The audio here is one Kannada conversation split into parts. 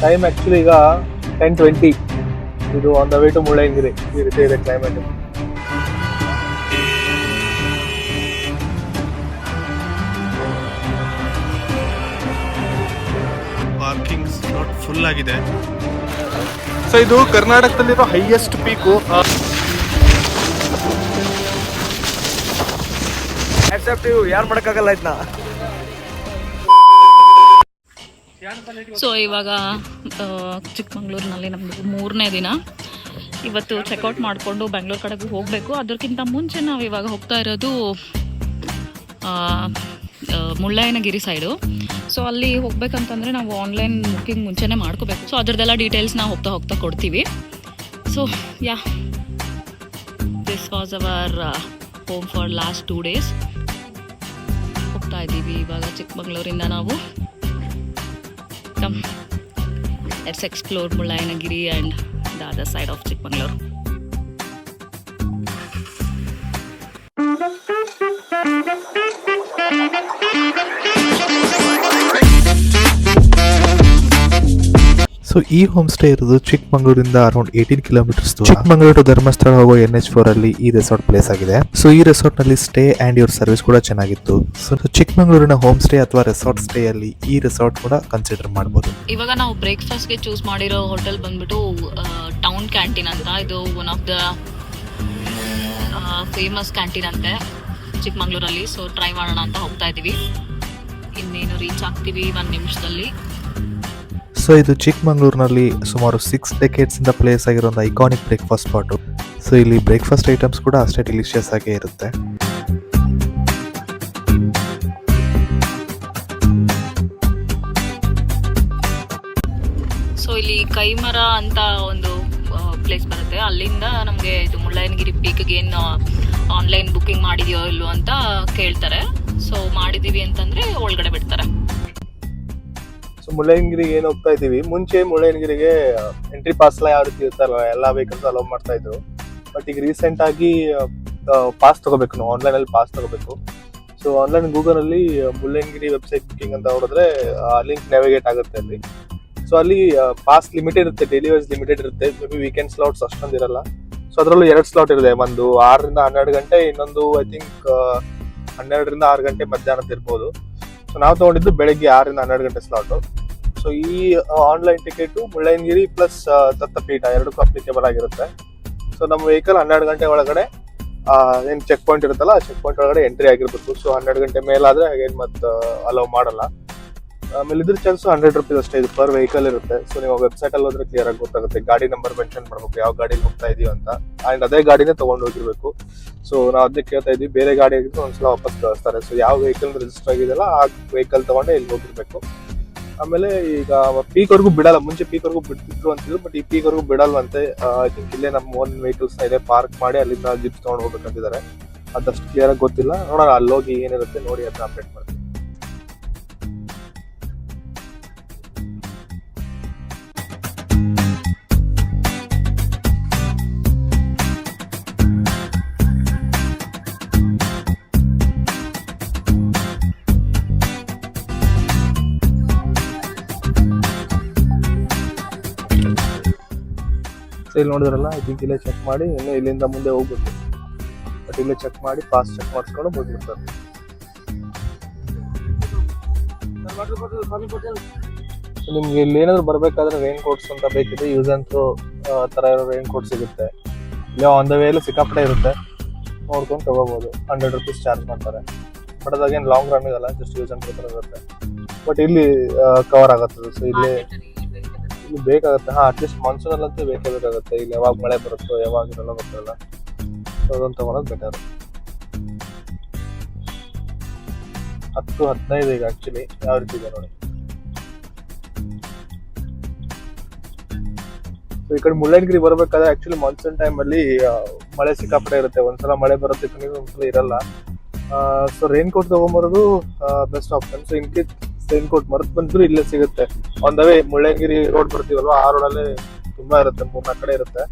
ಟೈಮ್ ಆಕ್ಚುಲಿ ಈಗ 10:20. ಇದು on the way to Mullayanagiri. ಈ ರೀತಿ ಇದೆ ಕ್ಲೈಮೇಟ್. ಪಾರ್ಕಿಂಗ್ ಸ್ಲಾಟ್ ಫುಲ್ ಆಗಿದೆ. ಸೊ ಇದು ಕರ್ನಾಟಕದಲ್ಲಿರೋ ಹೈಯೆಸ್ಟ್ ಪೀಕು. ಯಾರು ಮಾಡೋಕ್ಕಾಗಲ್ಲ ಇದನ್ನ. ಸೊ ಇವಾಗ ಚಿಕ್ಕಮಂಗ್ಳೂರಿನಲ್ಲಿ ನಮ್ಮದು 3ನೇ ದಿನ. ಇವತ್ತು ಚೆಕ್ಔಟ್ ಮಾಡಿಕೊಂಡು ಬೆಂಗಳೂರು ಕಡೆಗೂ ಹೋಗಬೇಕು. ಅದಕ್ಕಿಂತ ಮುಂಚೆ ನಾವು ಇವಾಗ ಹೋಗ್ತಾ ಇರೋದು ಮುಳ್ಳಯ್ಯನಗಿರಿ ಸೈಡು. ಸೊ ಅಲ್ಲಿ ಹೋಗ್ಬೇಕಂತಂದರೆ ನಾವು ಆನ್ಲೈನ್ ಬುಕ್ಕಿಂಗ್ ಮುಂಚೆನೇ ಮಾಡ್ಕೋಬೇಕು. ಸೊ ಅದರದ್ದೆಲ್ಲ ಡೀಟೇಲ್ಸ್ನ ಹೋಗ್ತಾ ಕೊಡ್ತೀವಿ. So yeah, this was our home for last 2 days. ಹೋಗ್ತಾ ಇದ್ದೀವಿ ಇವಾಗ ಚಿಕ್ಕಮಂಗ್ಳೂರಿಂದ ನಾವು. Let's explore Mullayanagiri and the other side of Chikmagalur. So ಈ ಹೋಮ್ ಸ್ಟೇ ಇರೋದು ಚಿಕ್ಕಮಂಗ್ಳೂರಿಂದ ಅರೌಂಡ್ 18 ಕಿಲೋಮೀಟರ್ಸ್ ದೂರ. ಚಿಕ್ಕಮಂಗ್ಳೂರು ಟು ಧರ್ಮಸ್ಥಳ ಹೋಗೋ NH4 ಅಲ್ಲಿ ಈ ರೆಸಾರ್ಟ್ ಪ್ಲೇಸ್ ಆಗಿದೆ. ಸೊ ಈ ರೆಸಾರ್ಟ್ ನಲ್ಲಿ ಸ್ಟೇ ಅಂಡ್ ಇವ್ರ ಸರ್ವಿಸ್ ಕೂಡ ಚೆನ್ನಾಗಿತ್ತು. ಸೊ ಚಿಕ್ಕಮಂಗ್ಳೂರಿನ ಹೋಮ್ ಸ್ಟೇ ಅಥವಾ ರೆಸಾರ್ಟ್ ಸ್ಟೇ ಅಲ್ಲಿ ಈ ರೆಸಾರ್ಟ್ ಕೂಡ ಕನ್ಸಿಡರ್ ಮಾಡಬಹುದು. ಇವಾಗ ನಾವು ಬ್ರೇಕ್ಫಾಸ್ಟ್ಗೆ ಚೂಸ್ ಮಾಡಿರೋ ಹೋಟೆಲ್ ಬಂದ್ಬಿಟ್ಟು ಟೌನ್ ಕ್ಯಾಂಟೀನ್ ಅಂತ. ಇದು one of the famous canteen ಅಂತೆ ಚಿಕ್ಕಮಂಗ್ಳೂರಲ್ಲಿ. ಸೊ ಟ್ರೈ ಮಾಡೋಣ ಅಂತ ಹೋಗ್ತಾ ಇದ್ದೀವಿ. ಇನ್ನೇನು ರೀಚ್ ಆಗ್ತೀವಿ 1 ನಿಮಿಷದಲ್ಲಿ. ಸೊ ಇದು ಚಿಕ್ಕಮಂಗ್ಳೂರಿನಲ್ಲಿ ಸುಮಾರು 6 decades ಇಂದ ಪ್ಲೇಸ್ ಆಗಿರೋ ಒಂದು ಐಕಾನಿಕ್ ಬ್ರೇಕ್ಫಾಸ್ಟ್ ಸ್ಪಾಟು. ಸೊ ಇಲ್ಲಿ ಬ್ರೇಕ್ಫಾಸ್ಟ್ ಐಟಮ್ಸ್ ಕೂಡ ಅಷ್ಟೇ ಡಿಲಿಷಿಯಸ್ ಆಗೇ ಇರುತ್ತೆ. ಸೊ ಇಲ್ಲಿ ಕೈಮರ ಅಂತ ಒಂದು ಪ್ಲೇಸ್ ಬರುತ್ತೆ. ಅಲ್ಲಿಂದ ನಮಗೆ ಇದು ಮುಳ್ಳಯ್ಯನಗಿರಿ ಪೀಕ್ಗೆ ಏನು ಆನ್ಲೈನ್ ಬುಕ್ಕಿಂಗ್ ಮಾಡಿದೆಯೋ ಇಲ್ಲೋ ಅಂತ ಕೇಳ್ತಾರೆ. ಸೊ ಮಾಡಿದ್ದೀವಿ ಅಂತಂದರೆ ಒಳಗಡೆ ಬಿಡ್ತಾರೆ. ಸೊ ಮುಳ್ಳಯ್ಯನಗಿರಿಗೆ ಏನು ಹೋಗ್ತಾ ಇದ್ದೀವಿ. ಮುಂಚೆ ಮುಳ್ಳಯ್ಯನಗಿರಿಗೆ ಎಂಟ್ರಿ ಪಾಸ್ ಎಲ್ಲ ಯಾವ ರೀತಿ ಇರ್ತಾರಲ್ಲ, ಎಲ್ಲ ವೆಹಿಕಲ್ಸ್ ಅಲೋ ಮಾಡ್ತಾ ಇದ್ರು. ಬಟ್ ಈಗ ರೀಸೆಂಟ್ ಆಗಿ ಪಾಸ್ ತಗೋಬೇಕು, ನಾವು ಆನ್ಲೈನಲ್ಲಿ ಪಾಸ್ ತಗೋಬೇಕು. ಸೊ ಆನ್ಲೈನ್ ಗೂಗಲಲ್ಲಿ ಮುಳ್ಳಯ್ಯನಗಿರಿ ವೆಬ್ಸೈಟ್ ಬುಕ್ಕಿಂಗ್ ಅಂತ ಹೊಡೆದ್ರೆ ಲಿಂಕ್ ನ್ಯಾವಿಗೇಟ್ ಆಗುತ್ತೆ ಅಲ್ಲಿ. ಸೊ ಅಲ್ಲಿ ಪಾಸ್ ಲಿಮಿಟೆಡ್ ಇರುತ್ತೆ, ಡೈಲಿ ವೈಸ್ ಲಿಮಿಟೆಡ್ ಇರುತ್ತೆ. ಮೇ ಬಿ ವೀಕೆಂಡ್ ಸ್ಲಾಟ್ಸ್ ಅಷ್ಟೊಂದು ಇರಲ್ಲ. ಸೊ ಅದರಲ್ಲೂ 2 ಸ್ಲಾಟ್ ಇದೆ. ಒಂದು 6ರಿಂದ 12 ಗಂಟೆ, ಇನ್ನೊಂದು ಐ ಥಿಂಕ್ 12ರಿಂದ 6 ಗಂಟೆ ಮಧ್ಯಾಹ್ನದ ಇರ್ಬೋದು. ಸೊ ನಾವು ತಗೊಂಡಿದ್ದು ಬೆಳಗ್ಗೆ 6ರಿಂದ 12 ಗಂಟೆ ಸ್ಲಾಟು. ಸೊ ಈ online ticket Mullayanagiri plus Dattapeetha 2ಕ್ಕೂ ಅಪ್ಲಿಕೇಬಲ್ ಆಗಿರುತ್ತೆ. ಸೊ ನಮ್ಮ ವೆಹಿಕಲ್ 12 ಗಂಟೆ ಒಳಗಡೆ ಏನು ಚೆಕ್ ಪಾಯಿಂಟ್ ಇರುತ್ತಲ್ಲ, ಆ ಚೆಕ್ ಪಾಯಿಂಟ್ ಒಳಗಡೆ ಎಂಟ್ರಿ ಆಗಿರ್ಬೇಕು. ಸೊ 12 ಗಂಟೆ ಮೇಲಾದ್ರೆ ಹಾಗೇನು ಮತ್ತೆ ಅಲೋ ಮಾಡಲ್ಲ. ಆಮೇಲೆ ಇದ್ರ ಚಾರ್ಜ್ 100 ರೂಪೀಸ್ ಅಷ್ಟೇ ಇದು ಪರ್ ವೆಹಿಕಲ್ ಇರುತ್ತೆ. ಸೊ ನೀವು ವೆಬ್ಸೈಟಲ್ಲಿ ಹೋದ್ರೆ ಕ್ಲಿಯರ್ ಆಗಿ ಗೊತ್ತಾಗುತ್ತೆ. ಗಾಡಿ ನಂಬರ್ ಮೆನ್ಷನ್ ಮಾಡ್ಬೇಕು, ಯಾವ ಗಾಡಿ ಹೋಗ್ತಾ ಇದೀವಿ ಅಂತ. ಆ್ಯಂಡ್ ಅದೇ ಗಾಡಿನೇ ತೊಗೊಂಡು ಹೋಗಿರ್ಬೇಕು. ಸೊ ನಾವು ಅದಕ್ಕೆ ಕೇಳ್ತಾ ಇದ್ವಿ, ಬೇರೆ ಗಾಡಿ ಆಗಿದ್ದು ಒಂದ್ಸಲ ವಾಪಸ್ ಕಳಿಸ್ತಾರೆ. ಸೊ ಯಾವ ವೆಹಿಕಲ್ ರಿಜಿಸ್ಟರ್ ಆಗಿದೆಯಲ್ಲ ಆ ವೆಹಿಕಲ್ ತೊಗೊಂಡೆ ಇಲ್ಲಿ ಹೋಗಿರ್ಬೇಕು. ಆಮೇಲೆ ಈಗ ಪೀಕ್ವರೆಗೂ ಬಿಡಲ್ಲ. ಮುಂಚೆ ಪೀಕ್ವರೆಗೂ ಬಿಡ್ತಿದ್ರು ಅಂತಿದ್ರು, ಬಟ್ ಈ ಪೀಕ್ವರೆಗೂ ಬಿಡಲ್ವಂತೆ. ಐ ಥಿಂಕ್ ಇಲ್ಲೇ ನಮ್ಮ ಓನ್ ವೆಹಿಕಲ್ಸ್ ಇದೆ ಪಾರ್ಕ್ ಮಾಡಿ ಅಲ್ಲಿಂದ ಜಿಪ್ಸ್ ತೊಗೊಂಡು ಹೋಗ್ಬೇಕಂತಿದ್ದಾರೆ. ಅದಷ್ಟು ಕ್ಲಿಯರ್ ಆಗಿ ಗೊತ್ತಿಲ್ಲ. ನೋಡೋಣ, ಅಲ್ಲೋಗಿ ಏನಿರುತ್ತೆ ನೋಡಿ ಅದನ್ನ ಅಪ್ಡೇಟ್ ಮಾಡ್ತೀನಿ. ಇಲ್ಲಿ ನೋಡಿದ್ರಲ್ಲ, ಐ ಥಿಂಕ್ ಇಲ್ಲೇ ಚೆಕ್ ಮಾಡಿ ಇನ್ನು ಇಲ್ಲಿಂದ ಮುಂದೆ ಹೋಗ್ಬೇಕು. ಬಟ್ ಇಲ್ಲೇ ಚೆಕ್ ಮಾಡಿ ಪಾಸ್ ಚೆಕ್ ಮಾಡಿಸ್ಕೊಂಡು ಹೋಗ್ಬಿಡ್ತಾರೆ. ನಿಮ್ಗೆ ಇಲ್ಲಿ ಏನಾದ್ರು ಬರ್ಬೇಕಾದ್ರೆ ರೈನ್ ಕೋಟ್ಸ್ ಅಂತ ಬೇಕಿದೆ, ಯೂಸ್ ಅಂಡ್ ಥ್ರೋ ಥರ ಇರೋ ರೈನ್ ಕೋಟ್ ಸಿಗುತ್ತೆ. ಇಲ್ಲ ಆನ್ ದ ವೇ ಎಲ್ಲ ಸಿಕ್ಕಾಪಟ್ಟೆ ಇರುತ್ತೆ, ನೋಡ್ಕೊಂಡು ತಗೋಬಹುದು. 100 ರೂಪೀಸ್ ಚಾರ್ಜ್ ಮಾಡ್ತಾರೆ. ಬಟ್ ಅದಾಗೇನು ಲಾಂಗ್ ರನ್ ಇರಲ್ಲ, ಜಸ್ಟ್ ಯೂಸ್ ಅಂಡ್ ಥ್ರೋ ಥರ ಇರುತ್ತೆ. ಬಟ್ ಇಲ್ಲಿ ಕವರ್ ಆಗುತ್ತೆ. ಸೊ ಇಲ್ಲಿ ಬೇಕಾಗುತ್ತೆ. ಅಟ್ಲೀಸ್ಟ್ ಮಾನ್ಸೂನ್ ಅಲ್ಲಂತೂ ಬೇಕೇ ಬೇಕಾಗುತ್ತೆ. ಇಲ್ಲಿ ಯಾವಾಗ ಮಳೆ ಬರುತ್ತೋ ಯಾವಾಗ ಇರಲ್ಲ ಗೊತ್ತಿರಲ್ಲ. ಸೊ ಅದೊಂದು ತಗೊಳೋದು ಬೆಟರ್. 10-15 ಈಗ ಆಕ್ಚುಲಿ ಯಾವ ರೀತಿ ಇದೆ ನೋಡಿ. ಸೊ ಈ ಕಡೆ ಮುಳ್ಳಯ್ಯನಗಿರಿ ಬರ್ಬೇಕಾದ್ರೆ ಆಕ್ಚುಲಿ ಮಾನ್ಸೂನ್ ಟೈಮ್ ಅಲ್ಲಿ ಮಳೆ ಸಿಕ್ಕಾಪಟ್ಟೆ ಇರುತ್ತೆ. ಒಂದ್ಸಲ ಮಳೆ ಬರುತ್ತೆ, ಒಂದ್ಸಲ ಇರಲ್ಲ. ಸೊ ರೈನ್ ಕೋಟ್ ತಗೊಂಬರೋದು best option. So in case rain coat ಮರೆತು ಬಂದ್ರು ಇಲ್ಲೇ ಸಿಗುತ್ತೆ. On the way Mullayanagiri road ಬರ್ತೀವಲ್ವಾ, ಆ ರೋಡಲ್ಲೇ ತುಂಬಾ ಇರುತ್ತೆ, 3-4 ಕಡೆ ಇರುತ್ತೆ.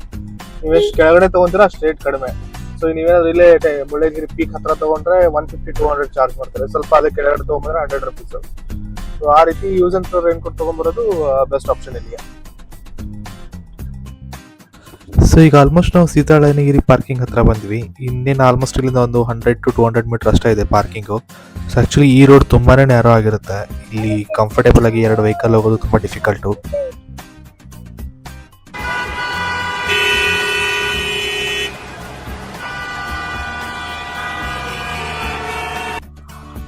ನೀವೆಷ್ಟು ಕೆಳಗಡೆ ತಗೊಂತೀರಾ ಅಷ್ಟು ರೇಟ್ ಕಡಿಮೆ. ಸೊ ನೀವೇನಾದ್ರು ಇಲ್ಲೇ ಮುಳ್ಳಯ್ಯನಗಿರಿ ಪೀಕ್ ಹತ್ರ ತಗೊಂಡ್ರೆ 150-200 ಚಾರ್ಜ್ ಮಾಡ್ತಾರೆ. ಸ್ವಲ್ಪ ಅದಕ್ಕೆ ಕೆಳಗಡೆ ತಗೊಂಡ್ರೆ 100 ರೂಪೀಸ್. ಸೊ ಆ ರೀತಿ ಯೂಸ್ ಅಂಡ್ ಥ್ರೋ ರೈನ್ಕೋಟ್ ತೊಗೊಂಬರೋದು ಬೆಸ್ಟ್ ಆಪ್ಷನ್ ಇಲ್ಲಿಗೆ. ಸೊ ಈಗ ಆಲ್ಮೋಸ್ಟ್ ನಾವು ಸೀತಾಳಯನಗಿರಿ ಪಾರ್ಕಿಂಗ್ ಹತ್ರ ಬಂದ್ವಿ. ಇನ್ನೇನು ಆಲ್ಮೋಸ್ಟ್ ಇಲ್ಲಿಂದ ಒಂದು 100 to 200 ಮೀಟರ್ ಅಷ್ಟೇ ಇದೆ ಪಾರ್ಕಿಂಗು. ಸೊ ಆ್ಯಕ್ಚುಲಿ ಈ ರೋಡ್ ತುಂಬಾನೇ ನ್ಯಾರೋ ಆಗಿರುತ್ತೆ. ಇಲ್ಲಿ ಕಂಫರ್ಟೇಬಲ್ ಆಗಿ 2 ವೆಹಿಕಲ್ ಹೋಗೋದು ತುಂಬ ಡಿಫಿಕಲ್ಟು.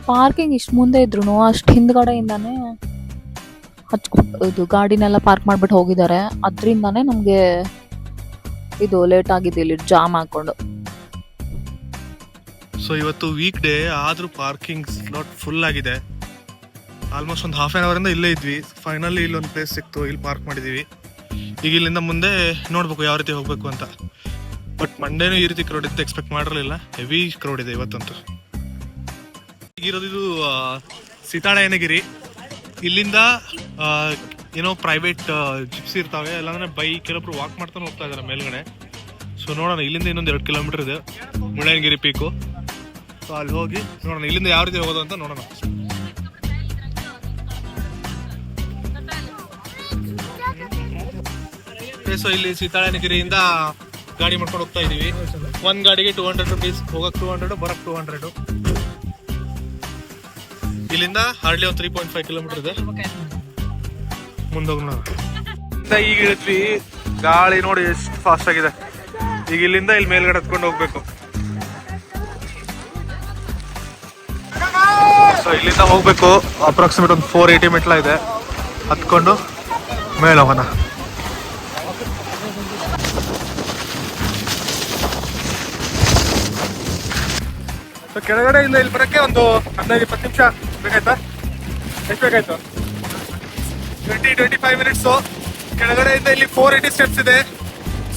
ಪಾರ್ಕಿಂಗ್ ಇಷ್ಟು ಮುಂದೆ ಇದ್ರು ಅಷ್ಟು ಹಿಂದ್ಗಡೆಯಿಂದಾನೇ ಇದು ಗಾಡಿನೆಲ್ಲ ಪಾರ್ಕ್ ಮಾಡ್ಬಿಟ್ಟು ಹೋಗಿದ್ದಾರೆ. ಅದರಿಂದಾನೇ ನಮಗೆ ಇದು ಲೇಟ್ ಆಗಿದೆ ಇಲ್ಲಿ ಜಾಮ್ ಹಾಕೊಂಡು. ಸೊ ಇವತ್ತು ವೀಕ್ ಡೇ ಆದರೂ ಪಾರ್ಕಿಂಗ್ ಸ್ಲಾಟ್ ಫುಲ್ ಆಗಿದೆ. ಆಲ್ಮೋಸ್ಟ್ ಒಂದು ಹಾಫ್ ಆನ್ ಅವರಿಂದ ಇಲ್ಲೇ ಇದ್ವಿ. ಫೈನಲಿ ಇಲ್ಲೊಂದು ಪ್ಲೇಸ್ ಸಿಕ್ತು, ಇಲ್ಲಿ ಪಾರ್ಕ್ ಮಾಡಿದ್ದೀವಿ. ಈಗ ಇಲ್ಲಿಂದ ಮುಂದೆ ನೋಡ್ಬೇಕು ಯಾವ ರೀತಿ ಹೋಗಬೇಕು ಅಂತ. ಬಟ್ ಮಂಡೇನೂ ಈ ರೀತಿ ಕ್ರೌಡ್ ಇತ್ತು ಎಕ್ಸ್ಪೆಕ್ಟ್ ಮಾಡಿರಲಿಲ್ಲ. ಹೆವಿ ಕ್ರೌಡ್ ಇದೆ ಇವತ್ತಂತೂ. ಈಗಿರೋದು ಇದು ಸೀತಾಳಯನಗಿರಿ. ಇಲ್ಲಿಂದ ಏನೋ ಪ್ರೈವೇಟ್ ಜಿಪ್ಸಿ ಇರ್ತಾವೆ, ಇಲ್ಲಾಂದ್ರೆ ಬೈಕ್, ಕೆಲವೊಬ್ರು ವಾಕ್ ಮಾಡ್ತಾನೆ ಹೋಗ್ತಾ ಇದ್ದಾರೆ ಮೇಲ್ಗಡೆ. ಸೊ ನೋಡೋಣ, ಇಲ್ಲಿಂದ ಇನ್ನೊಂದು 2 ಕಿಲೋಮೀಟರ್ ಇದೆ ಮುಳ್ಳಯ್ಯನಗಿರಿ ಪೀಕು. ಸೊ ಅಲ್ಲಿ ಹೋಗಿ ನೋಡೋಣ ಇಲ್ಲಿಂದ ಯಾವ ರೀತಿ ಹೋಗೋದು ಅಂತ ನೋಡೋಣ. ಸೊ ಇಲ್ಲಿ ಸೀತಾಳಯನಗಿರಿಯಿಂದ ಗಾಡಿ ಮಾಡ್ಕೊಂಡು ಹೋಗ್ತಾ ಇದೀವಿ. ಒಂದ್ ಗಾಡಿಗೆ 200 rupees, ಹೋಗಕ್ 200, ಬರಕ್ 200. ಇಲ್ಲಿಂದ ಹಾರ್ಡ್ಲಿ ಒಂದು 3.5 ಕಿಲೋಮೀಟರ್ ಇದೆ. ಮುಂದೋಗೋಣ. ಈಗ ಇಳಿದ್ವಿ, ಗಾಳಿ ನೋಡಿ ಎಷ್ಟು ಫಾಸ್ಟ್ ಆಗಿದೆ. ಈಗ ಇಲ್ಲಿಂದ ಇಲ್ಲಿ ಮೇಲ್ಗಡೆ ಹತ್ಕೊಂಡು ಹೋಗ್ಬೇಕು. ಸೊ ಇಲ್ಲಿಂದ ಹೋಗ್ಬೇಕು, ಅಪ್ರಾಕ್ಸಿಮೇಟ್ ಒಂದು 480 ಮೆಟ್ಲ ಇದೆ. ಹತ್ಕೊಂಡು ಮೇಲೆ ಹೋಗೋಣ. ಸೊ ಕೆಳಗಡೆ ಇಂದ ಇಲ್ಲಿ ಬರೋಕ್ಕೆ ಒಂದು 15-20 ನಿಮಿಷ ಬೇಕಾಯ್ತಾ? ಎಷ್ಟು ಬೇಕಾಯ್ತು? 20-25 ಮಿನಿಟ್ಸು. ಕೆಳಗಡೆಯಿಂದ ಇಲ್ಲಿ 480 ಸ್ಟೆಪ್ಸ್ ಇದೆ.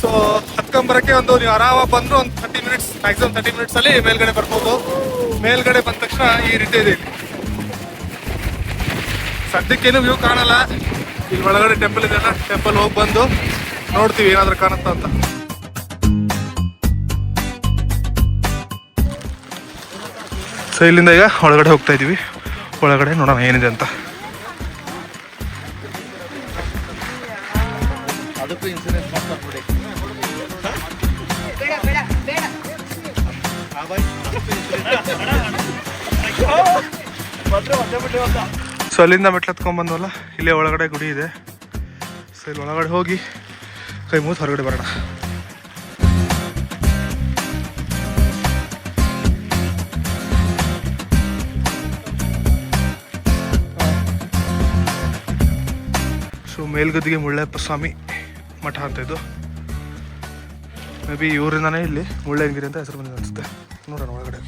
ಸೊ ಹತ್ಕೊಂಬರಕ್ಕೆ ಒಂದು ನೀವು ಆರಾಮ ಬಂದ್ರು ಒಂದು 30 ಮಿನಿಟ್ಸ್, ಮ್ಯಾಕ್ಸಿಮಮ್ 30 ಮಿನಿಟ್ಸ್ ಅಲ್ಲಿ ಮೇಲ್ಗಡೆ ಬರ್ಬೋದು. ಮೇಲ್ಗಡೆ ಬಂದ ತಕ್ಷಣ ಈ ರೀತಿ ಇದೆ. ಇಲ್ಲಿ ಸದ್ಯಕ್ಕೇನು ವ್ಯೂ ಕಾಣಲ್ಲ. ಇಲ್ಲಿ ಒಳಗಡೆ ಟೆಂಪಲ್ ಇದೆಲ್ಲ, ಟೆಂಪಲ್ ಹೋಗಿ ಬಂದು ನೋಡ್ತೀವಿ ಏನಾದ್ರೂ ಕಾಣುತ್ತಾ ಅಂತ. ಸೊ ಇಲ್ಲಿಂದ ಈಗ ಒಳಗಡೆ ಹೋಗ್ತಾ ಇದೀವಿ. ಒಳಗಡೆ ನೋಡೋಣ ಏನಿದೆ ಅಂತ. ಸೊ ಅಲ್ಲಿಂದ ಮೆಟ್ಲು ಹತ್ಕೊಂಡ್ ಬಂದ್ವಲ್ಲ, ಇಲ್ಲೇ ಒಳಗಡೆ ಗುಡಿ ಇದೆ. ಸೊ ಇಲ್ಲಿ ಒಳಗಡೆ ಹೋಗಿ ಕೈ ಮುಗಿದು ಹೊರಗಡೆ ಬರೋಣ. ಸೊ ಮೇಲ್ಗದ್ದಿಗೆ ಮುಳ್ಳಯ್ಯಪ್ಪ ಸ್ವಾಮಿ ಮಠ ಅಂತ ಇದು. ಮೇ ಬಿ ಇವರಿಂದಾನೇ ಇಲ್ಲಿ ಮುಳ್ಳಯ್ಯನಗಿರಿ ಅಂತ ಹೆಸರು ಬಂದಿದೆ ಅನಿಸುತ್ತೆ. ನೋಡೋಣ ಒಳಗಡೆ.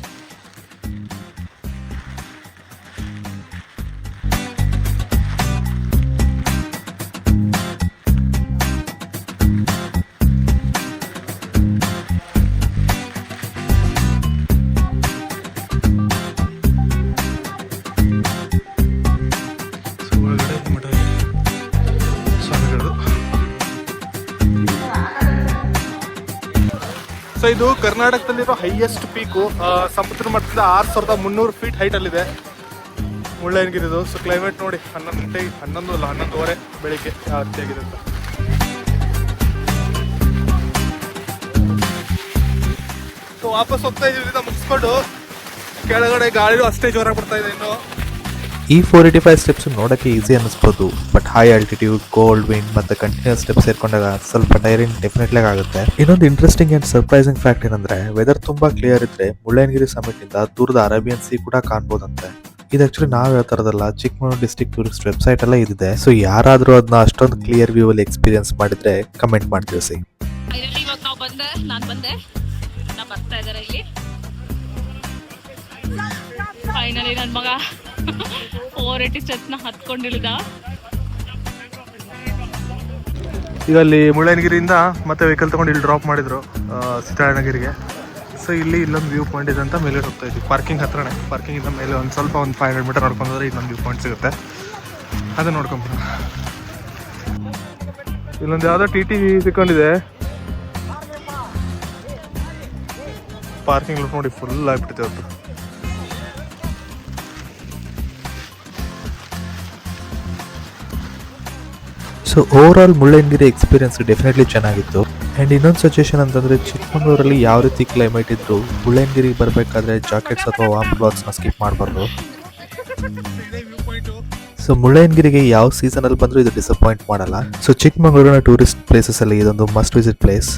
ಸೊ ಇದು ಕರ್ನಾಟಕದಲ್ಲಿರೋ ಹೈಯೆಸ್ಟ್ ಪೀಕು. ಸಮುದ್ರ ಮಟ್ಟದಿಂದ 6300 ಫೀಟ್ ಹೈಟ್ ಅಲ್ಲಿದೆ ಮುಳ್ಳಯ್ಯನಗಿರಿದು. ಸೊ ಕ್ಲೈಮೇಟ್ ನೋಡಿ, 11:30 ಬೆಳಿಗ್ಗೆ ಯಾವ ರೀತಿ ಆಗಿದೆ ಅಂತ. ಸೊ ವಾಪಸ್ ಹೋಗ್ತಾ ಇದೀವಿ ಮುಗಿಸ್ಕೊಂಡು. ಕೆಳಗಡೆ ಗಾಳಿನೂ ಅಷ್ಟೇ ಜೋರಾಗಿ ಬರ್ತಾ ಇದೆ ಇನ್ನು. ಈ 485 ಸ್ಟೆಪ್ಸ್ ನೋಡೋಕ್ಕೆ ಈಸಿ ಅನ್ನಿಸ್ಬೋದು, but high altitude, cold wind ಮತ್ತು ಕಂಟಿನ್ಯೂಸ್ ಸ್ಟೆಪ್ಸ್ ಸೇರ್ಕೊಂಡಾಗ ಸ್ವಲ್ಪ ಟೈರಿಂಗ್ ಡೆಫಿನೆಟ್ಲಿ ಆಗುತ್ತೆ. ಇನ್ನೊಂದು ಇಂಟ್ರೆಸ್ಟಿಂಗ್ ಆ್ಯಂಡ್ ಸರ್ಪ್ರೈಸಿಂಗ್ ಫ್ಯಾಕ್ಟ್ ಏನಂದ್ರೆ, ವೆದರ್ ತುಂಬಾ ಕ್ಲಿಯರ್ ಇದ್ರೆ ಮುಳ್ಳಯ್ಯನಗಿರಿ ಸಮಿಟ್ ಇಂದ ದೂರದ ಅರೇಬಿಯನ್ ಸಿ ಕೂಡ ಕಾಣ್ಬೋದಂತೆ. ಇದು ಆಕ್ಚುಲಿ ನಾವು ಹೇಳ್ತಾ ಇರೋದಲ್ಲ, ಚಿಕ್ಕಮಗಳೂರು ಡಿಸ್ಟ್ರಿಕ್ಟ್ ಟೂರಿಸ್ಟ್ ವೆಬ್ಸೈಟ್ ಎಲ್ಲ ಇದಿದೆ. ಸೊ ಯಾರಾದ್ರೂ ಅದನ್ನ ಅಷ್ಟೊಂದು ಕ್ಲಿಯರ್ ವ್ಯೂ ಅಲ್ಲಿ ಎಕ್ಸ್ಪೀರಿಯನ್ಸ್ ಮಾಡಿದ್ರೆ ಕಮೆಂಟ್ ಮಾಡಿ ತಿಳಿಸಿ. ಫೈನಲಿ ನನ್ನ ಮಗ 480 ಸ್ಟೆಪ್ಸ್ನ ಹತ್ಕೊಂಡಿಳಿದ. ಈಗ ಅಲ್ಲಿ ಮುಳ್ಳಯ್ಯನಗಿರಿಯಿಂದ ಮತ್ತೆ ವೆಹಿಕಲ್ ತಗೊಂಡು ಇಲ್ಲಿ ಡ್ರಾಪ್ ಮಾಡಿದ್ರು ಸೀತಾಳಯನಗಿರಿಗೆ. ಸೊ ಇಲ್ಲಿ ಇಲ್ಲೊಂದು ವ್ಯೂ ಪಾಯಿಂಟ್ ಇದೆ ಅಂತ ಮೇಲೆ ಹೋಗ್ತಾ ಇದ್ವಿ. ಪಾರ್ಕಿಂಗ್ ಹತ್ರನೇ, ಪಾರ್ಕಿಂಗಿಂದ ಮೇಲೆ ಒಂದು ಸ್ವಲ್ಪ 500 ಮೀಟರ್ ನೋಡ್ಕೊಂಡ್ರೆ ಇನ್ನೊಂದು ವ್ಯೂ ಪಾಯಿಂಟ್ ಸಿಗುತ್ತೆ, ಅದನ್ನ ನೋಡ್ಕೊಂಬ. ಇಲ್ಲೊಂದು ಯಾವುದೋ TT ಸಿಕ್ಕೊಂಡಿದೆ. ಪಾರ್ಕಿಂಗ್ ನೋಡಿ ಫುಲ್ ಆಗ್ಬಿಟ್ಟಿದೆ ಅವತ್ತು. So over all Mullayanagiri experience definitely ಚೆನ್ನಾಗಿತ್ತು. ಆ್ಯಂಡ್ ಇನ್ನೊಂದು ಸಜೆಷನ್ ಅಂತಂದರೆ ಚಿಕ್ಕಮಗಳೂರಲ್ಲಿ ಯಾವ ರೀತಿ ಕ್ಲೈಮೇಟ್ ಇದ್ರು ಮುಳ್ಳಯ್ಯನಗಿರಿಗೆ ಬರಬೇಕಾದ್ರೆ ಜಾಕೆಟ್ಸ್ ಅಥವಾ ವಾರ್ಮ್ ಕ್ಲಾತ್ಸ್ನ ಸ್ಕಿಪ್ ಮಾಡಬಾರ್ದು. ಸೊ ಮುಳ್ಳಯ್ಯನಗಿರಿಗೆ ಯಾವ ಸೀಸನಲ್ಲಿ ಬಂದರೂ ಇದು ಡಿಸಪಾಯಿಂಟ್ ಮಾಡಲ್ಲ. ಸೊ ಚಿಕ್ಕಮಗಳೂರಿನ ಟೂರಿಸ್ಟ್ ಪ್ಲೇಸಸಲ್ಲಿ ಇದೊಂದು must visit place.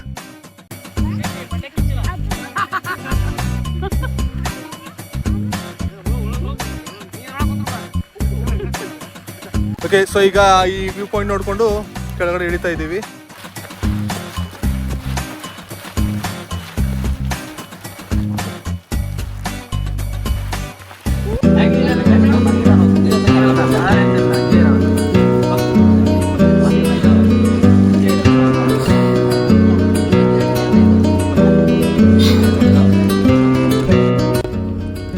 Okay, so ಈಗ ಈ ವ್ಯೂ ಪಾಯಿಂಟ್ ನೋಡಿಕೊಂಡು ಕೆಳಗಡೆ ಇಳಿತಾ ಇದ್ದೀವಿ.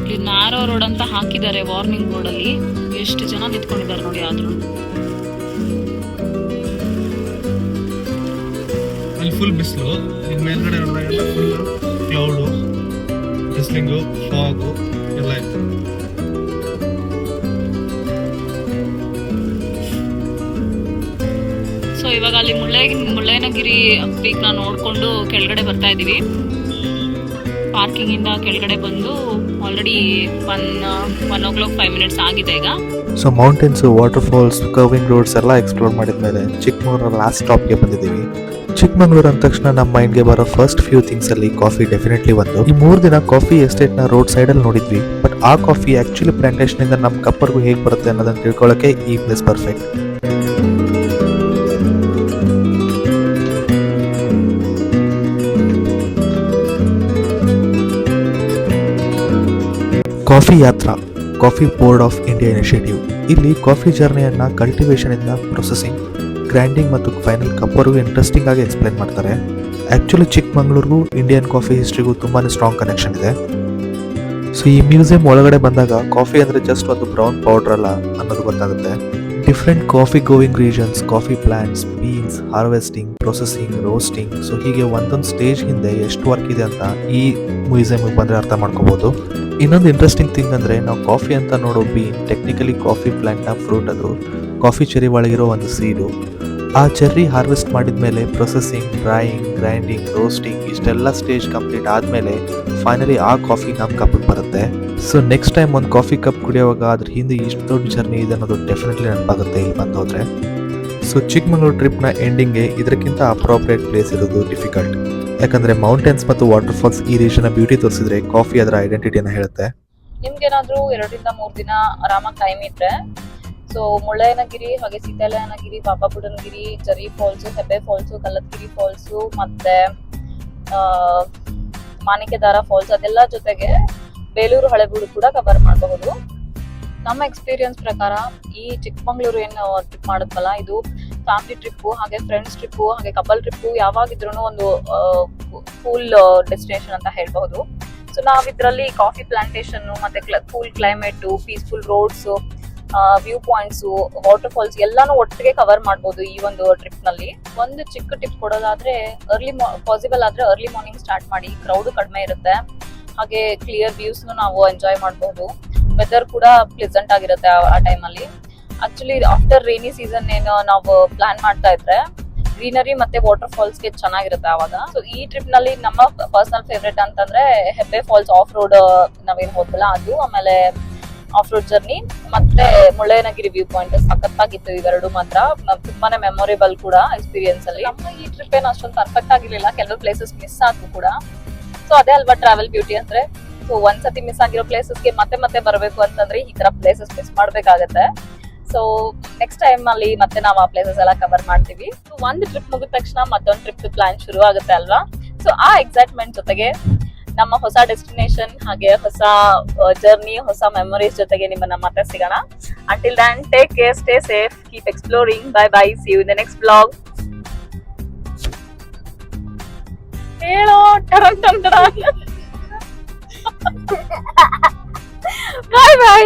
ಇಲ್ಲಿ ನ್ಯಾರೋ ರೋಡ್ ಅಂತ ಹಾಕಿದ್ದಾರೆ ವಾರ್ನಿಂಗ್ ಬೋರ್ಡಲ್ಲಿ. ಎಷ್ಟು ಜನ ನಿಂತ್ಕೊಂಡಿದ್ದಾರೆ ನೋಡಿ. ಆದ್ರೂ ಅಲ್ಲಿ ಫುಲ್ ಬಿಸಿಲು, ಈಗ ಮೇಲ್ಗಡೆ ನೋಡಿದಾಗೆಲ್ಲ ಫುಲ್ ಕ್ಲೌಡು, ಬಿಸ್ಲಿಂಗು, ಫಾಗು ಎಲ್ಲ ಇತ್ತು. ಸೊ ಇವಾಗ ಅಲ್ಲಿ ಮುಳ್ಳಯ್ಯನಗಿರಿ ಪೀಕ್ನ ನೋಡ್ಕೊಂಡು ಕೆಳಗಡೆ ಬರ್ತಾ ಇದೀವಿ. ಪಾರ್ಕಿಂಗ್ ಇಂದ ಕೆಳಗಡೆ ಬಂದು ಆಲ್ರೆಡಿ 1 o'clock 5 minutes ಆಗಿದೆ ಈಗ. So mountains, water falls, curving roads ಎಲ್ಲ ಎಕ್ಸ್ಪ್ಲೋರ್ ಮಾಡಿದ್ಮೇಲೆ ಚಿಕ್ಕಮಗಳೂರು ಲಾಸ್ಟ್ ಸ್ಟಾಪ್ಗೆ ಬಂದಿದ್ದೀವಿ. ಚಿಕ್ಕಮಗಳೂರು ಅಂದ ತಕ್ಷಣ ನಮ್ಮ ಮೈಂಡ್ಗೆ ಬರೋ ಫಸ್ಟ್ ಫ್ಯೂ ಥಿಂಗ್ಸ್ ಅಲ್ಲಿ ಕಾಫಿ ಡೆಫಿನೆಟ್ಲಿ ಒಂದು. ಈ 3 ದಿನ ಕಾಫಿ ಎಸ್ಟೇಟ್ನ ರೋಡ್ ಸೈಡಲ್ಲಿ ನೋಡಿದ್ವಿ. ಬಟ್ ಆ ಕಾಫಿ ಆಕ್ಚುಲಿ ಪ್ಲಾಂಟೇಶನ್ ಇಂದ ನಮ್ಮ ಕಪ್ಪರ್ಗೂ ಹೇಗೆ ಬರುತ್ತೆ ಅನ್ನೋದನ್ನ ತಿಳ್ಕೊಳ್ಳೋಕೆ ಈ ಪ್ಲೇಸ್ ಪರ್ಫೆಕ್ಟ್. ಕಾಫಿ ಯಾತ್ರಾ, coffee board of India initiative. ಇಲ್ಲಿ ಕಾಫಿ ಜರ್ನಿಯನ್ನ ಕಲ್ಟಿವೇಶನ್ ಇಂದ ಪ್ರೊಸೆಸಿಂಗ್, ಗ್ರೈಂಡಿಂಗ್ ಮತ್ತು ಫೈನಲ್ ಕಪ್ಪರ್ಗೂ ಇಂಟ್ರೆಸ್ಟಿಂಗ್ ಆಗಿ ಎಕ್ಸ್ಪ್ಲೈನ್ ಮಾಡ್ತಾರೆ. ಆ್ಯಕ್ಚುಲಿ ಚಿಕ್ಕಮಗಳೂರಿಗೂ ಇಂಡಿಯನ್ ಕಾಫಿ ಹಿಸ್ಟ್ರಿಗೂ ತುಂಬಾ ಸ್ಟ್ರಾಂಗ್ ಕನೆಕ್ಷನ್ ಇದೆ. ಸೊ ಈ ಮ್ಯೂಸಿಯಂ ಒಳಗಡೆ ಬಂದಾಗ ಕಾಫಿ ಅಂದರೆ ಜಸ್ಟ್ ಒಂದು ಬ್ರೌನ್ ಪೌಡರ್ ಅಲ್ಲ ಅನ್ನೋದು ಗೊತ್ತಾಗುತ್ತೆ. Different coffee growing regions, coffee plants, beans, harvesting, processing, roasting, so ಹೀಗೆ ಒಂದೊಂದು ಸ್ಟೇಜ್ ಹಿಂದೆ ಎಷ್ಟು ವರ್ಕ್ ಇದೆ ಅಂತ ಈ ಮ್ಯೂಸಿಯಮ್ಗೆ ಬಂದರೆ ಅರ್ಥ ಮಾಡ್ಕೋಬೋದು. ಇನ್ನೊಂದು ಇಂಟ್ರೆಸ್ಟಿಂಗ್ ಥಿಂಗ್ ಅಂದರೆ ನಾವು ಕಾಫಿ ಅಂತ ನೋಡೋ ಬೀನ್ ಟೆಕ್ನಿಕಲಿ ಕಾಫಿ ಪ್ಲಾಂಟ್ನ ಫ್ರೂಟ್. ಅದು ಕಾಫಿ ಚೆರಿ ಒಳಗಿರೋ ಒಂದು ಸೀಡು. ಆ ಚೆರ್ರಿ ಹಾರ್ವೆಸ್ಟ್ ಮಾಡಿದ ಮೇಲೆ ಪ್ರೊಸೆಸಿಂಗ್, ಡ್ರೈಯಿಂಗ್, ಗ್ರೈಂಡಿಂಗ್, ರೋಸ್ಟಿಂಗ್ ಇಷ್ಟೆಲ್ಲ ಸ್ಟೇಜ್ ಕಂಪ್ಲೀಟ್ ಆದಮೇಲೆ ಫೈನಲಿ ಆ ಕಾಫಿ ನಮ್ಮ ಕಪ್ಪಿಗೆ ಬರುತ್ತೆ. ಸೊ ನೆಕ್ಸ್ಟ್ ಟೈಮ್ ಒಂದು ಕಾಫಿ ಕಪ್ ಕುಡಿಯೋವಾಗ ಅದ್ರ ಹಿಂದೆ ಇಷ್ಟು ದೊಡ್ಡ ಜರ್ನಿ ಇದೆ ಅನ್ನೋದು ಡೆಫಿನೆಟ್ಲಿ ನೆನಪಾಗುತ್ತೆ ಇಲ್ಲಿ ಬಂದು ಹೋದರೆ. ಸೊ ಚಿಕ್ಕಮಗಳೂರು ಟ್ರಿಪ್ನ ಎಂಡಿಂಗ್ಗೆ ಇದಕ್ಕಿಂತ ಅಪ್ರೋಪ್ರಿಯೇಟ್ ಪ್ಲೇಸ್ ಇರೋದು ಡಿಫಿಕಲ್ಟ್. ಯಾಕಂದರೆ ಮೌಂಟೇನ್ಸ್ ಮತ್ತು ವಾಟರ್ ಫಾಲ್ಸ್ ಈ ರೀಜನ್ನ ಬ್ಯೂಟಿ ತೋರಿಸಿದ್ರೆ ಕಾಫಿ ಅದರ ಐಡೆಂಟಿಟಿಯನ್ನು ಹೇಳುತ್ತೆ. ನಿಮ್ಗೇನಾದ್ರೂ 2 ರಿಂದ 3 ದಿನ ಆರಾಮಾಗಿ ಟೈಮ್ ಇದ್ರೆ ಸೊ ಮುಳ್ಳಯ್ಯನಗಿರಿ ಹಾಗೆ ಸೀತಾಲಯನಗಿರಿ, ಬಾಬಾ ಬುಡನ್ಗಿರಿ, ಜರಿ ಫಾಲ್ಸು, ಹೆಬ್ಬೆ ಫಾಲ್ಸು, ಕಲ್ಲತ್ಗಿರಿ ಫಾಲ್ಸು ಮತ್ತೆ ಮಾಣಿಕ್ಯದಾರ ಫಾಲ್ಸ್ ಅದೆಲ್ಲ ಜೊತೆಗೆ ಬೇಲೂರು ಹಳೆಬೀಡು ಕೂಡ ಕವರ್ ಮಾಡಬಹುದು. ನಮ್ಮ ಎಕ್ಸ್ಪೀರಿಯನ್ಸ್ ಪ್ರಕಾರ ಈ ಚಿಕ್ಕಮಗಳೂರು ಏನು ಟ್ರಿಪ್ ಮಾಡುತ್ತಲ್ಲ ಇದು ಫ್ಯಾಮಿಲಿ ಟ್ರಿಪ್ಪು, ಹಾಗೆ ಫ್ರೆಂಡ್ಸ್ ಟ್ರಿಪ್ಪು, ಹಾಗೆ ಕಪಲ್ ಟ್ರಿಪ್ಪು ಯಾವಾಗಿದ್ರೂ ಒಂದು ಕೂಲ್ ಡೆಸ್ಟಿನೇಷನ್ ಅಂತ ಹೇಳ್ಬಹುದು. ಸೊ ನಾವ್ ಇದ್ರಲ್ಲಿ ಕಾಫಿ ಪ್ಲಾಂಟೇಶನ್ ಮತ್ತೆ cool climate, peaceful roads, view points, water falls ಎಲ್ಲಾನು ಒಟ್ಟಿಗೆ ಕವರ್ ಮಾಡಬಹುದು ಈ ಒಂದು ಟ್ರಿಪ್ ನಲ್ಲಿ. ಒಂದು ಚಿಕ್ಕ ಟಿಪ್ ಕೊಡೋದಾದ್ರೆ ಪಾಸಿಬಲ್ ಆದ್ರೆ ಅರ್ಲಿ ಮಾರ್ನಿಂಗ್ ಸ್ಟಾರ್ಟ್ ಮಾಡಿ, ಕ್ರೌಡ್ ಕಡಿಮೆ ಇರುತ್ತೆ, ಹಾಗೆ ಕ್ಲಿಯರ್ ವ್ಯೂಸ್ ನಾವು ಎಂಜಾಯ್ ಮಾಡಬಹುದು. ವೆದರ್ ಕೂಡ ಪ್ಲೆಸೆಂಟ್ ಆಗಿರುತ್ತೆ ಆ ಟೈಮ್ ಅಲ್ಲಿ. ಆಕ್ಚುಲಿ ಆಫ್ಟರ್ ರೈನಿ ಸೀಸನ್ ಏನು ನಾವು ಪ್ಲಾನ್ ಮಾಡ್ತಾ ಇದ್ರೆ ಗ್ರೀನರಿ ಮತ್ತೆ ವಾಟರ್ ಫಾಲ್ಸ್ ಗೆ ಚೆನ್ನಾಗಿರುತ್ತೆ ಅವಾಗ. ಸೊ ಈ ಟ್ರಿಪ್ ನಲ್ಲಿ ನಮ್ಮ ಪರ್ಸನಲ್ ಫೇವ್ರೇಟ್ ಅಂತಂದ್ರೆ ಹೆಬ್ಬೆ ಫಾಲ್ಸ್ ಆಫ್ ರೋಡ್ ನಾವೇನ್ ಹೋದ್ವಲ್ಲ ಅದು, ಆಮೇಲೆ ಆಫ್ ರೋಡ್ ಜರ್ನಿ ಮತ್ತೆ ಮುಳ್ಳಯ್ಯನಗಿರಿ ವ್ಯೂ ಪಾಯಿಂಟ್ ಸಖತ್ತಾಗಿತ್ತು. ಇವೆರಡು ಮಾತ್ರ ತುಂಬಾನೇ ಮೆಮೊರೇಬಲ್ ಕೂಡ ಎಕ್ಸ್ಪೀರಿಯನ್ಸ್ ಅಲ್ಲಿ. ನಮ್ಮ ಈ ಟ್ರಿಪ್ ಏನು ಅಷ್ಟೊಂದು ಪರ್ಫೆಕ್ಟ್ ಆಗಿರ್ಲಿಲ್ಲ, ಕೆಲವು ಪ್ಲೇಸಸ್ ಮಿಸ್ ಆದ್ರು ಕೂಡ. ಸೊ ಅದೇ ಅಲ್ವಾ ಟ್ರಾವೆಲ್ ಬ್ಯೂಟಿ ಅಂದ್ರೆ. ಸೊ ಒಂದ್ಸತಿ ಮಿಸ್ ಆಗಿರೋ ಪ್ಲೇಸಸ್ಗೆ ಮತ್ತೆ ಮತ್ತೆ ಬರಬೇಕು ಅಂತಂದ್ರೆ ಈ ತರ ಪ್ಲೇಸಸ್ ಮಿಸ್ ಮಾಡ್ಬೇಕಾಗತ್ತೆ. ಸೊ ನೆಕ್ಸ್ಟ್ ಟೈಮ್ ಅಲ್ಲಿ ಮತ್ತೆ ನಾವು ಆ ಪ್ಲೇಸಸ್ ಎಲ್ಲ ಕವರ್ ಮಾಡ್ತೀವಿ. ಒಂದು ಟ್ರಿಪ್ ಮುಗಿದ ತಕ್ಷಣ ಮತ್ತೊಂದು ಟ್ರಿಪ್ ಪ್ಲಾನ್ ಶುರು ಆಗುತ್ತೆ ಅಲ್ವಾ. ಸೊ ಆ ಎಕ್ಸೈಟ್ಮೆಂಟ್ ಜೊತೆಗೆ ನಮ್ಮ ಹೊಸ ಡೆಸ್ಟಿನೇಷನ್ ಹಾಗೆ ಹೊಸ ಜರ್ನಿ, ಹೊಸ ಮೆಮೊರೀಸ್ ಜೊತೆಗೆ ನಿಮ್ಮನ್ನ ಮತ್ತೆ ಸಿಗೋಣ. Until then take care, stay safe, keep exploring. Bye bye, see you in the next blog. ಹೇಳೋ ಬೈ ಬೈ.